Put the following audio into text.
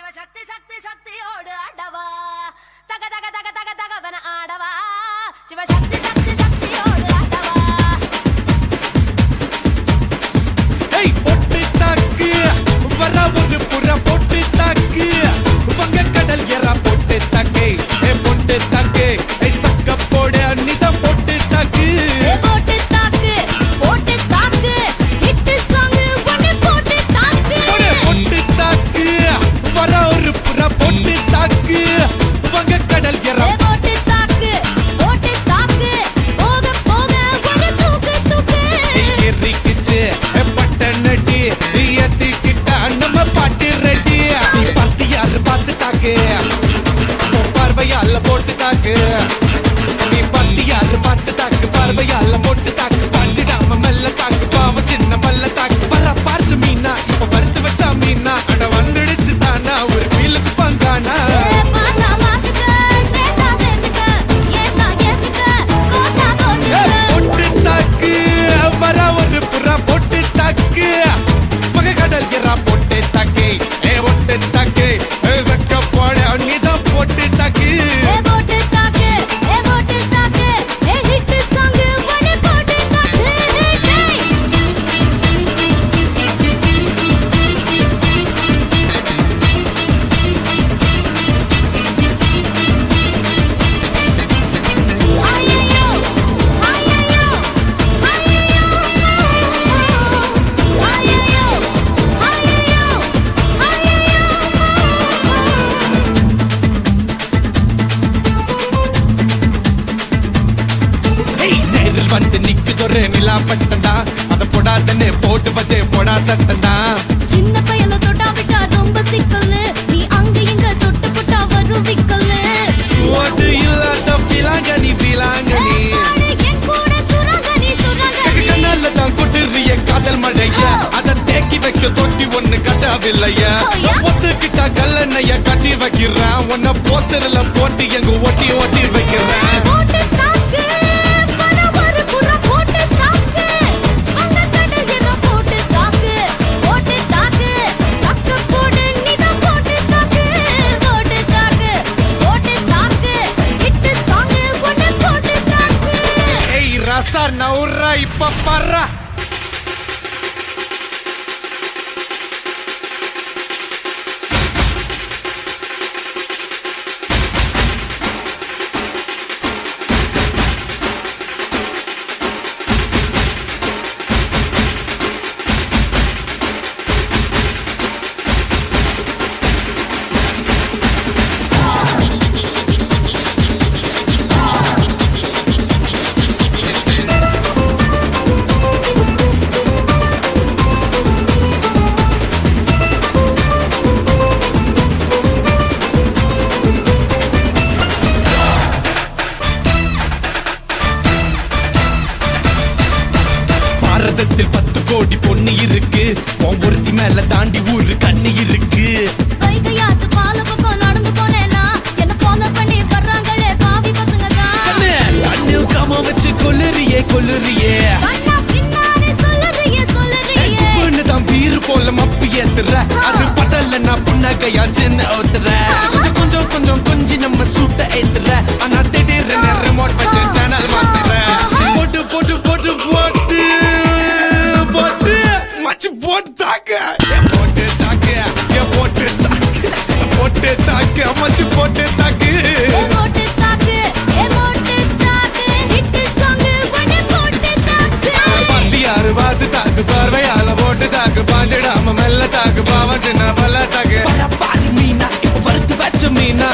சிவசக்தி சக்தி சக்தியோடு ஆடவா தக தக தக தக தகவன ஆடவா சிவசக்தி சக்தி சக்தியோடு ஆடவா ஏய் பொட்டு தாக்கு வர ஒரு புற பொட்டு தாக்கு வங்க கடல் எறா பொட்டு தாக்கு ஏ பொட்டு தாக்கு ஏ சக்க போட அன்னிதான் பொட்டு தாக்கு ஏ போட்டு தாக்கு ஹிட் சாங் ஒன்னு போட்டு தாக்கு பொட்டு தாக்கு வர ஒரு புற பொட்டு தாக்கு வங்க கடல் எறா போட்டு தாக்கு போக போக ஒரு தூக்கு தூக்கு எரிக்கிச்சு பட்டனடி ஏத்திக்கிட்ட நம்ம பாட்டு ரெடி பார்த்து யாரு பார்த்து தாக்கு பார்வையால போட்டு தாக்கு நீ பார்த்து யாரு பார்த்து தாக்கு பார்வையால போட்டு தாக்கு பாஞ்சிடாம மெல்ல தாக்கு பாவம் சின்ன பல்ல தாக்கு வர பாரு மீனா இப்ப வறுத்து வச்சா மீனா அட வந்துடுச்சு தானா ஒரு வீலுக்கு பங்கானா ஏ பாத்தா பாத்துக்க சேத்தா சேத்துக்க ஏத்தா ஏத்துக்க கோட்டா கோட்டுக்க பொட்டு தாக்கு வர ஒரு புறா பொட்டு தாக்கு மக கடல் எறா பொட்டு தாக்கு ஏ பொட்டு தாக்கு சக்க போட அன்னிதான் பொட்டு தாக்கு ஏ போட்டு தாக்கு ஏ ஹிட் சாங் ஒன்னு போட்டு தாக்கு டேய் ஐயோ ஐயோ ஐயோ ஏய் நேரில் வந்து நிக்குதொரு நிலா பட்டண்டா அத போடாதன்னு போட்டு வதே போடா சட்டண்டா சின்ன பையல தொட்டா விட்டா ரொம்ப சிக்கல்லு நீ அங்க இங்க தொட்டு புட்டா வரும் விக்கல்லு ஓட்டு இல்லாத பிலாங்கனி பிலாங்கனி என் கூட சுரங்கனி கண்ணால தான் கொட்டுறிய காதல் மழைய அத தேக்கி வைக்க தொட்டி ஒண்ணு கட்டாவில்லைய ஒத்துக்கிட்டா கல்லணைய கட்டி வைக்கிறேன் உன்ன போஸ்டர்ல போட்டு எங்க ஒட்டி ஒட்டி வைக்கிறேன் போட்டு தாக்கு வர ஒரு புற போட்டு தாக்கு அங்க கடல் எற போட்டு தாக்கு சக்க போடு நீதான் போட்டு தாக்கு ஹிட் சாங் ஒன்னு போட்டு தாக்கு ஏய் ரசா நவுரா இப்ப பர்றா பாரதத்தில் 10 கோடி பொண்ணு இருக்கு உன் ஒருத்தி மேல தாண்டி ஊரு கண்ணு இருக்கு வைகையாத்து பால பக்கம் நடந்து போனேனா என்ன ஃபாலோ பண்ணி வர்றாங்களே பாவி பசங்க தான் கண்ணில் காம வச்சு கொல்லுறியே கண்ணா பின்னாடி சொல்லுறியே தான் பீரு போல மப்பி ஏத்துற அது படல நான் புன்னகையா சின்ன ஓத்துற கொஞ்சம் கொஞ்சம் நம்ம சூட்ட ஏத்துற ஆனா திடீர்னு ரிமோட் வச்சு சேனல் மாத்துற போட்டு போட்டு போட்டு போட்டு போட்டு மச்சு போட்டு தாக்க போட்டு தாக்க போட்டு தாக்க போட்டு தாக்க மச்சு போட்டு தாக்கு ஏ போட்டு தாக்கு ஹிட் சாங் ஒன்னு போட்டு தாக்கு பட்டி யாரு பார்த்து தாக்கு பார்வையால போட்டு தாக்கு பாஞ்சிடாம மெல்ல தாக்கு பாவம் சின்ன பல்ல தாக்கு பாரு மீனா இப்ப வறுத்து வச்ச மீனா